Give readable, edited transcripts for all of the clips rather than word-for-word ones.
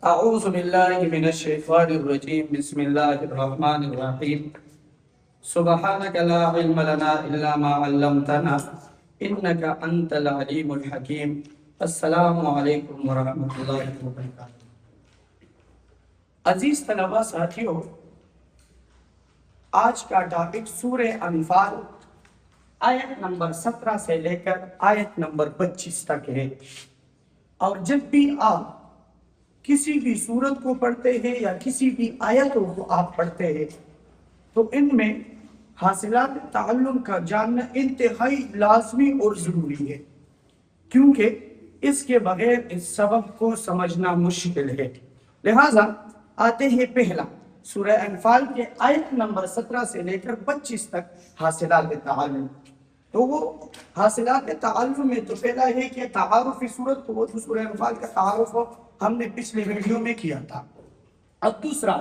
أعوذ بالله من الشيطان الرجيم بسم الله الرحمن الرحيم سبحانك لا علم لنا إلا ما علمتنا إنك أنت العليم الحكيم السلام علیکم ورحمۃ اللہ وبرکاتہ۔ عزیز طلبہ ساتھیوں، آج کا ٹاپک سورہ انفال آیت نمبر 17 سے لے کر آیت نمبر 25 تک ہے۔ اور جب بھی آپ کسی بھی سورت کو پڑھتے ہیں یا کسی بھی آیتوں کو آپ پڑھتے ہیں تو ان میں حاصلات تعلم کا جاننا انتہائی لازمی اور ضروری ہے، کیونکہ اس کے بغیر اس سبق کو سمجھنا مشکل ہے۔ لہٰذا آتے ہیں پہلا سورہ انفال کے آیت نمبر 17 سے لے کر 25 تک حاصلات تعلم۔ تو وہ حاصلات تعلم میں تو پہلا ہے کہ تعارفی سورت، تو وہ سورہ انفال کا تعارف ہم نے پچھلے ویڈیو میں کیا تھا۔ اب دوسرا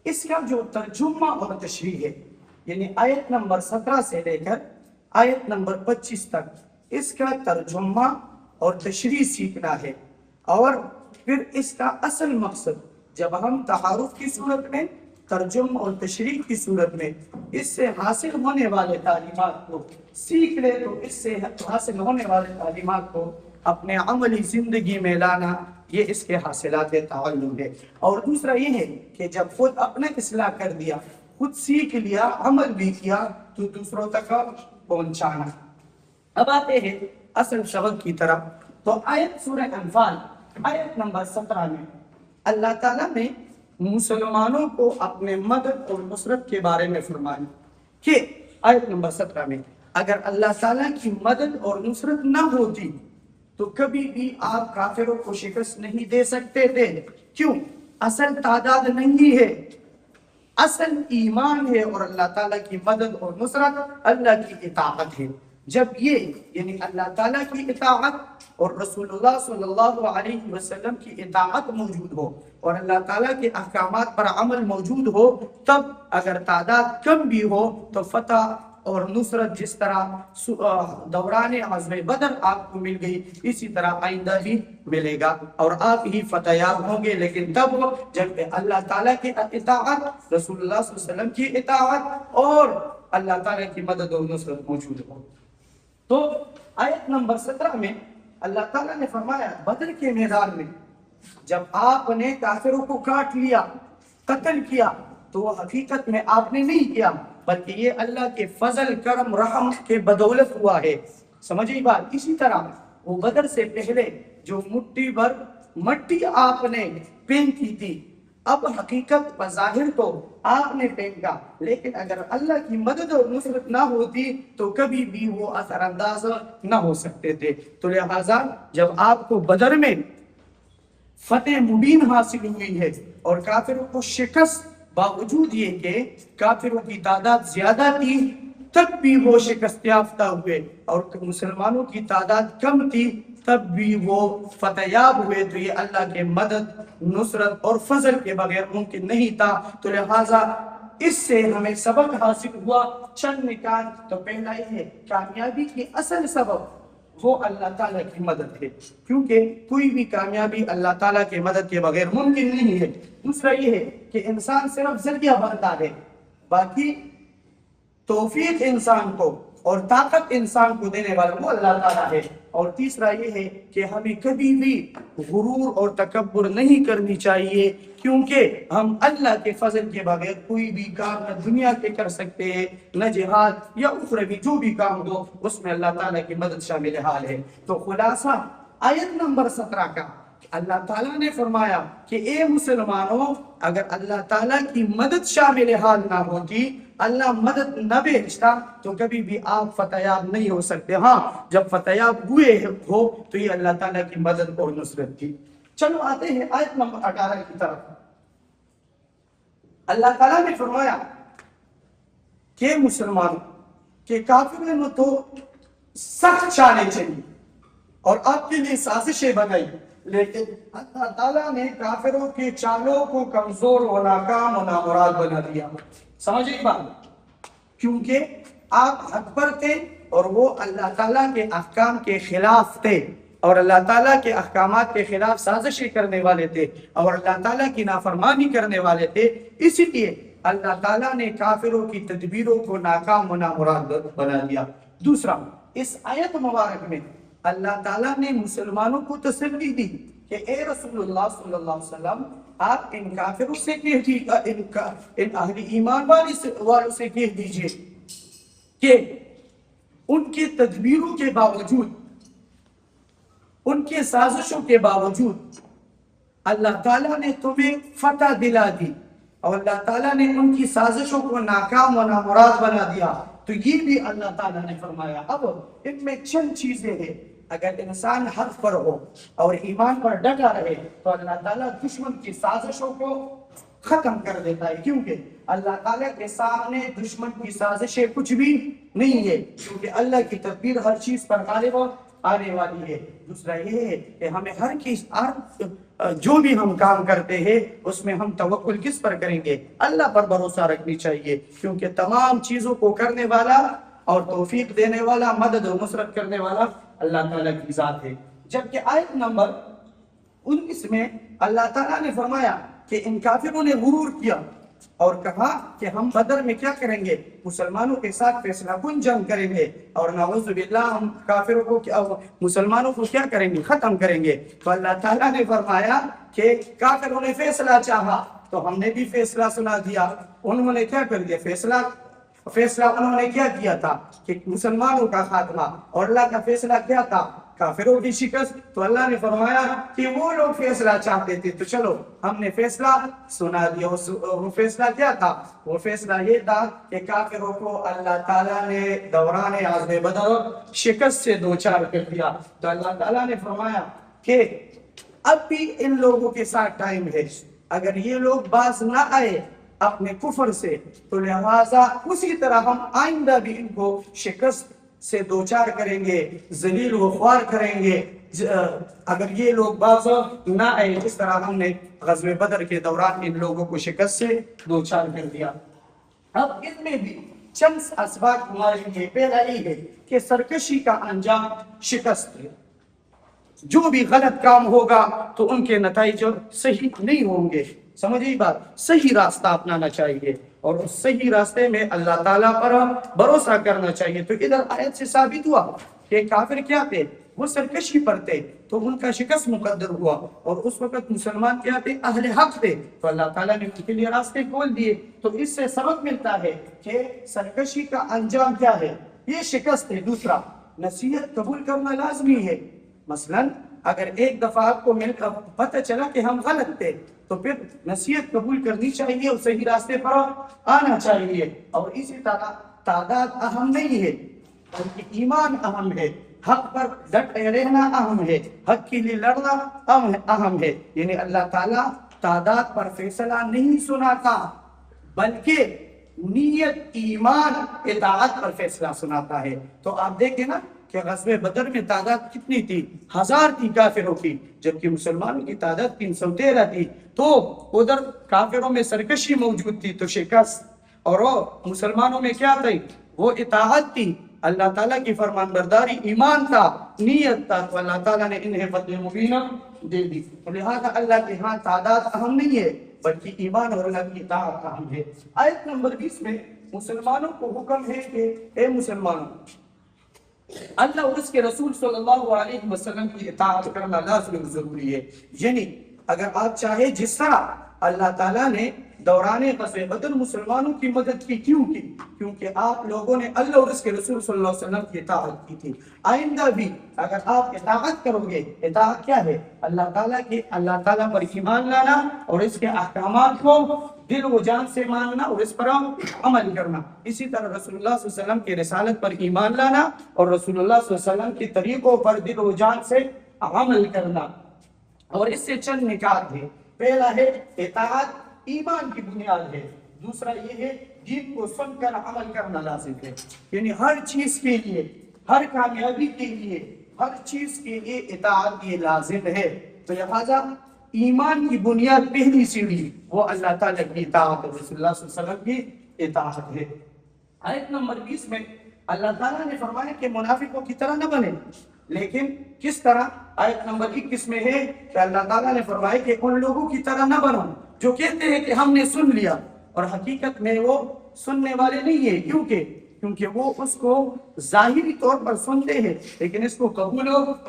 اس کا جو ترجمہ اور تشریح ہے، یعنی آیت نمبر 17 سے لے کر آیت نمبر 25 تک اس کا ترجمہ اور تشریح سیکھنا ہے۔ اور پھر اس کا اصل مقصد جب ہم تعارف کی صورت میں، ترجمہ اور تشریح کی صورت میں اس سے حاصل ہونے والے تعلیمات کو سیکھ لے تو اس سے حاصل ہونے والے تعلیمات کو اپنے عملی زندگی میں لانا، یہ اس کے حاصلات تعلم ہے۔ اور دوسرا یہ ہے کہ جب خود اپنا اصلاح کر دیا، خود سیکھ لیا، عمل بھی کیا، تو دوسروں تک پہنچانا۔ اب آتے ہیں اصل سبق کی طرف۔ تو آیت سورہ انفال آیت نمبر 17 میں اللہ تعالیٰ نے مسلمانوں کو اپنے مدد اور نصرت کے بارے میں فرمایا کہ آیت نمبر 17 میں اگر اللہ تعالیٰ کی مدد اور نصرت نہ ہوتی تو کبھی بھی آپ کافروں کو شکست نہیں دے سکتے تھے۔ کیوں؟ اصل تعداد نہیں ہے، اصل ایمان ہے، اور اللہ تعالیٰ کی مدد اور نصرت اللہ کی اطاعت ہے۔ جب یہ یعنی اللہ تعالیٰ کی اطاعت اور رسول اللہ صلی اللہ علیہ وسلم کی اطاعت موجود ہو اور اللہ تعالیٰ کے احکامات پر عمل موجود ہو، تب اگر تعداد کم بھی ہو تو فتح اور نصرت جس طرح دوران غزوہ بدر آپ کو مل گئی، اسی طرح آئندہ بھی ملے گا اور آپ ہی فتح یاب ہوں گے، لیکن تب جب اللہ تعالیٰ کی اطاعت، رسول اللہ صلی اللہ علیہ وسلم کی اطاعت اور اللہ تعالیٰ کی مدد اور نصرت موجود ہو۔ تو آیت نمبر 17 میں اللہ تعالیٰ نے فرمایا بدر کے میدان میں جب آپ نے کافروں کو کاٹ لیا، قتل کیا، تو وہ حقیقت میں آپ نے نہیں کیا، بلکہ یہ اللہ کے فضل، کرم، رحم کے بدولت ہوا ہے۔ سمجھیے بات؟ اسی طرح وہ بدر سے پہلے جو مٹھی بھر مٹی آپ نے پھینکی تھی، اب حقیقت بظاہر تو آپ نے پھینکا، لیکن اگر اللہ کی مدد اور نصرت نہ ہوتی تو کبھی بھی وہ اثر انداز نہ ہو سکتے تھے۔ تو لہٰذا جب آپ کو بدر میں فتح مبین حاصل ہوئی ہے اور کافروں کو شکست، باوجود یہ کہ کافروں کی تعداد زیادہ تھی تب بھی وہ شکست یافتہ ہوئے، اور مسلمانوں کی تعداد کم تھی تب بھی وہ فتح یاب ہوئے، تو یہ اللہ کے مدد، نصرت اور فضل کے بغیر ممکن نہیں تھا۔ تو لہٰذا اس سے ہمیں سبق حاصل ہوا چند نکات۔ تو پہلا یہ ہے کامیابی کی اصل سبب وہ اللہ تعالیٰ کی مدد ہے، کیونکہ کوئی بھی کامیابی اللہ تعالیٰ کی مدد کے بغیر ممکن نہیں ہے۔ دوسرا یہ ہے کہ انسان صرف ذریعہ بنتا ہے، باقی توفیق انسان کو اور طاقت انسان کو دینے والا وہ اللہ تعالیٰ ہے۔ اور تیسرا یہ ہے کہ ہمیں کبھی بھی غرور اور تکبر نہیں کرنی چاہیے، کیونکہ ہم اللہ کے فضل کے بغیر کوئی بھی کام نہ دنیا کے کر سکتے ہیں، نہ جہاد یا اخروی جو بھی کام ہو اس میں اللہ تعالیٰ کی مدد شامل حال ہے۔ تو خلاصہ آیت نمبر 17 کا اللہ تعالیٰ نے فرمایا کہ اے مسلمانوں، اگر اللہ تعالیٰ کی مدد شامل حال نہ ہوتی، اللہ مدد نہ بھیجتا، تو کبھی بھی آپ فتح یاب نہیں ہو سکتے۔ ہاں جب فتح یاب ہوئے ہو تو یہ اللہ تعالیٰ کی مدد اور نصرت تھی۔ چلو آتے ہیں آیت نمبر 18 کی طرف۔ اللہ تعالیٰ نے فرمایا کہ مسلمانوں کہ کافروں نے تو سخت چالیں چلی اور آپ کے لیے سازشیں بنائی، لیکن اللہ تعالیٰ نے کافروں کے چالوں کو کمزور و ناکام و نامراد بنا دیا۔ سمجھے بات؟ کیونکہ آپ حق پر تھے اور وہ اللہ تعالیٰ کے احکام کے خلاف تھے، اور اللہ تعالیٰ کے احکامات کے خلاف سازشیں کرنے والے تھے اور اللہ تعالیٰ کی نافرمانی کرنے والے تھے، اسی لیے اللہ تعالیٰ نے کافروں کی تدبیروں کو ناکام و نامراد بنا دیا۔ دوسرا، اس آیت مبارک میں اللہ تعالیٰ نے مسلمانوں کو تسلی دی کہ اے رسول اللہ صلی اللہ علیہ وسلم، آپ ان کافروں سے کہہ دیجیے، ان اہل ایمان والوں سے کہہ دیجیے کہ ان کی تدبیروں کے باوجود، ان کے سازشوں کے باوجود اللہ تعالیٰ نے تمہیں فتح دلا دی اور اللہ تعالیٰ نے ان کی سازشوں کو ناکام و نامراد بنا دیا۔ تو یہ بھی اللہ تعالیٰ نے فرمایا۔ اب ان میں چند چیزیں ہیں، اگر انسان حق پر ہو اور ایمان پر ڈٹا رہے تو اللہ تعالیٰ دشمن کی سازشوں کو ختم کر دیتا ہے، کیونکہ اللہ تعالیٰ کے سامنے دشمن کی سازشیں کچھ بھی نہیں ہے، کیونکہ اللہ کی تدبیر ہر چیز پر غالب آنے والی ہے۔ دوسرا یہ ہے کہ ہمیں ہر چیز جو بھی ہم کام کرتے ہیں اس میں ہم توکل کس پر کریں گے؟ اللہ پر بھروسہ رکھنی چاہیے، کیونکہ تمام چیزوں کو کرنے والا اور توفیق دینے والا، مدد و نصرت کرنے والا اللہ تعالیٰ کی ذات ہے۔ جبکہ آیت نمبر 19 میں اللہ تعالیٰ نے فرمایا کہ ان کافروں نے غرور کیا اور کہا کہ ہم بدر میں کیا کریں گے؟ مسلمانوں کے ساتھ فیصلہ کن جنگ کریں گے اور نعوذ باللہ ہم کافروں کو مسلمانوں کو کیا کریں گے؟ ختم کریں گے۔ تو اللہ تعالیٰ نے فرمایا کہ کافروں نے فیصلہ چاہا تو ہم نے بھی فیصلہ سنا دیا۔ انہوں نے کیا کر دیا؟ فیصلہ انہوں نے کیا کیا تھا کہ مسلمانوں کا خاتمہ، اور اللہ کا فیصلہ کیا تھا؟ کافروں کی شکست۔ تو اللہ نے فرمایا کہ وہ لوگ فیصلہ چاہتے تھے تو چلو ہم نے فیصلہ سنا دیا۔ وہ فیصلہ کیا تھا؟ وہ فیصلہ یہ تھا کہ کافروں کو اللہ تعالیٰ نے دوران عزم بدر شکست سے دوچار کر دیا۔ تو اللہ تعالیٰ نے فرمایا کہ اب بھی ان لوگوں کے ساتھ ٹائم ہے، اگر یہ لوگ باز نہ آئے اپنے کفر سے تو لہذا اسی طرح ہم آئندہ بھی ان کو شکست سے دوچار کریں گے، ذلیل و خوار کریں گے اگر یہ لوگ باز نہ آئے، اس طرح ہم نے غزوہ بدر کے دوران ان لوگوں کو شکست سے دوچار کر دیا۔ اب ان میں بھی چند اسباب ہمارے لیے، پہلا یہ ہے کہ سرکشی کا انجام شکست ہے۔ جو بھی غلط کام ہوگا تو ان کے نتائج صحیح نہیں ہوں گے، سمجھیے بات، صحیح راستہ اپنانا چاہیے اور اس صحیح راستے میں اللہ تعالیٰ پر بھروسہ کرنا چاہیے۔ تو ادھر آیت سے ثابت ہوا کہ کافر کیا تھے؟ وہ سرکشی پر تھے تو ان کا شکست مقدر ہوا، اور اس وقت مسلمان کیا تھے؟ اہل حق تھے، تو اللہ تعالیٰ نے ان کے لیے راستے کھول دیے۔ تو اس سے سبق ملتا ہے کہ سرکشی کا انجام کیا ہے؟ یہ شکست ہے۔ دوسرا، نصیحت قبول کرنا لازمی ہے۔ مثلاً اگر ایک دفعہ آپ کو پتہ چلا کہ ہم غلط تھے تو پھر نصیحت قبول کرنی چاہیے اور صحیح راستے پر آنا چاہیے۔ اور اسی طرح تعداد اہم نہیں ہے بلکہ ایمان اہم ہے، حق پر ڈٹے رہنا اہم ہے، حق کے لیے لڑنا اہم ہے۔ یعنی اللہ تعالیٰ تعداد پر فیصلہ نہیں سناتا بلکہ نیت، ایمان، اطاعت پر فیصلہ سناتا ہے۔ تو آپ دیکھیں نا کہ غزوہ بدر میں تعداد کتنی تھی؟ 1000 تھی کافروں کی، جبکہ مسلمانوں کی تعداد 313 تھی۔ تو ادھر کافروں میں سرکشی موجود تھی تو شکست، اور مسلمانوں میں کیا تھی؟ وہ اطاعت تھی، اللہ تعالیٰ کی فرمان برداری، ایمان تھا، نیت تھا، تو اللہ تعالیٰ نے انہیں فتح مبینہ دے دی۔ لہذا اللہ کے ہاں تعداد اہم نہیں ہے بلکہ ایمان اور اللہ کی اطاعت اہم ہے۔ آیت نمبر 20 میں مسلمانوں کو حکم ہے کہ اے مسلمانوں، اللہ اور اس کے رسول صلی اللہ علیہ وسلم کی اطاعت کرنا لازم ضروری ہے۔ یعنی اگر آپ چاہے، جس طرح اللہ تعالیٰ نے دوران غزوہ بدر مسلمانوں کی مدد کی، کیوں کی؟ کیونکہ آپ لوگوں نے اللہ اور اس کے رسول صلی اللہ علیہ وسلم کی اطاعت کی تھی۔ آئندہ بھی اگر آپ اطاعت کرو گے، اطاعت کیا ہے؟ اللہ تعالیٰ پر ایمان لانا اور اس کے احکامات کو دل و جان سے ماننا اور اس پر عمل کرنا۔ اسی طرح رسول اللہ صلی اللہ علیہ وسلم کی رسالت پر ایمان لانا اور رسول اللہ صلی اللہ علیہ وسلم کی طریقوں پر دل و جان سے عمل کرنا۔ اور اس سے چند نکات ہیں۔ پہلا ہے اطاعت ایمان کی بنیاد ہے۔ دوسرا یہ ہے دین کو سن کر عمل کرنا لازم ہے، یعنی ہر چیز کے لیے، ہر کامیابی کے لیے، ہر چیز کے لیے اطاعت یہ لازم ہے۔ تو لہٰذا ایمان کی بنیاد پہلی سیڑھی وہ اللہ تعالیٰ کی اطاعت اور رسول اللہ صلی اللہ علیہ وسلم کی اطاعت ہے۔ آیت نمبر 20 میں اللہ تعالیٰ نے فرمایا کہ منافقوں کی طرح نہ بنے، لیکن کس طرح؟ آیت نمبر 21 میں ہے کہ اللہ تعالیٰ نے فرمایا کہ ان لوگوں کی طرح نہ بنو جو کہتے ہیں کہ ہم نے سن لیا، اور حقیقت میں وہ سننے والے نہیں ہیں۔ کیونکہ وہ اس کو ظاہری طور پر سنتے ہیں لیکن اس کو قبول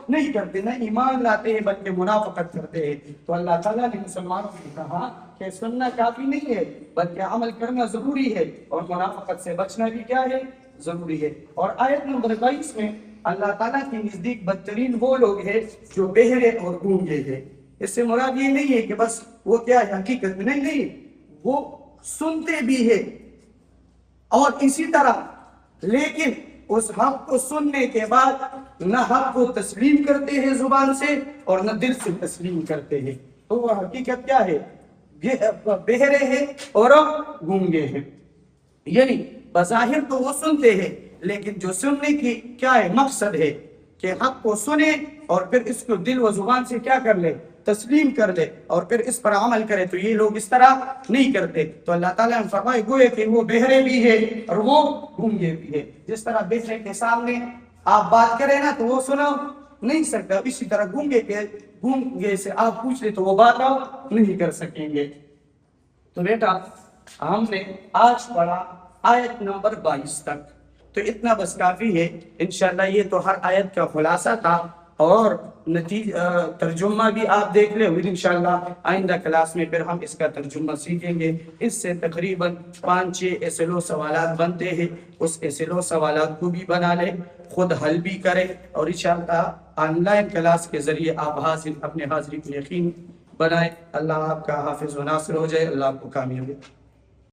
نہیں کرتے، نہ ایمان لاتے ہیں بلکہ منافقت کرتے ہیں۔ تو اللہ تعالیٰ نے مسلمانوں کو کہا کہ سننا کافی نہیں ہے بلکہ عمل کرنا ضروری ہے، اور منافقت سے بچنا بھی کیا ہے؟ ضروری ہے۔ اور آیت نمبر 22 میں اللہ تعالیٰ کے نزدیک بدترین وہ لوگ ہیں جو بہرے اور گونگے ہیں۔ اس سے مراد یہ نہیں ہے کہ بس وہ کیا ہے حقیقت میں، نہیں، وہ سنتے بھی ہیں اور اسی طرح، لیکن اس حق کو سننے کے بعد نہ حق کو تسلیم کرتے ہیں زبان سے اور نہ دل سے تسلیم کرتے ہیں، تو وہ حقیقت کیا ہے؟ بہرے ہیں اور گونگے ہیں۔ یعنی بظاہر تو وہ سنتے ہیں لیکن جو سننے کی کیا ہے مقصد ہے کہ حق کو سنے اور پھر اس کو دل و زبان سے کیا کر لے؟ تسلیم کر دے اور پھر اس پر عمل کرے، تو یہ لوگ اس طرح نہیں کرتے۔ تو اللہ تعالیٰ نے فرمایا گویا کہ وہ بہرے بھی ہے اور وہ گونگے بھی ہے۔ جس طرح بہرے کے سامنے آپ بات کریں نا تو وہ سنا نہیں سکتا، اسی طرح گونگے سے آپ پوچھ لیں تو وہ بات نہیں کر سکیں گے۔ تو بیٹا ہم نے آج پڑھا آیت نمبر 22 تک، تو اتنا بس کافی ہے۔ انشاءاللہ یہ تو ہر آیت کا خلاصہ تھا، اور ترجمہ بھی آپ دیکھ لیں، اور انشاءاللہ آئندہ کلاس میں پھر ہم اس کا ترجمہ سیکھیں گے۔ اس سے تقریباً 5-6 ایسے سوالات بنتے ہیں، اس ایسے سوالات کو بھی بنا لیں، خود حل بھی کریں، اور انشاءاللہ آن لائن کلاس کے ذریعے آپ اپنے حاضری کو یقین بنائیں۔ اللہ آپ کا حافظ و ناصر ہو جائے، اللہ آپ کو کامیابی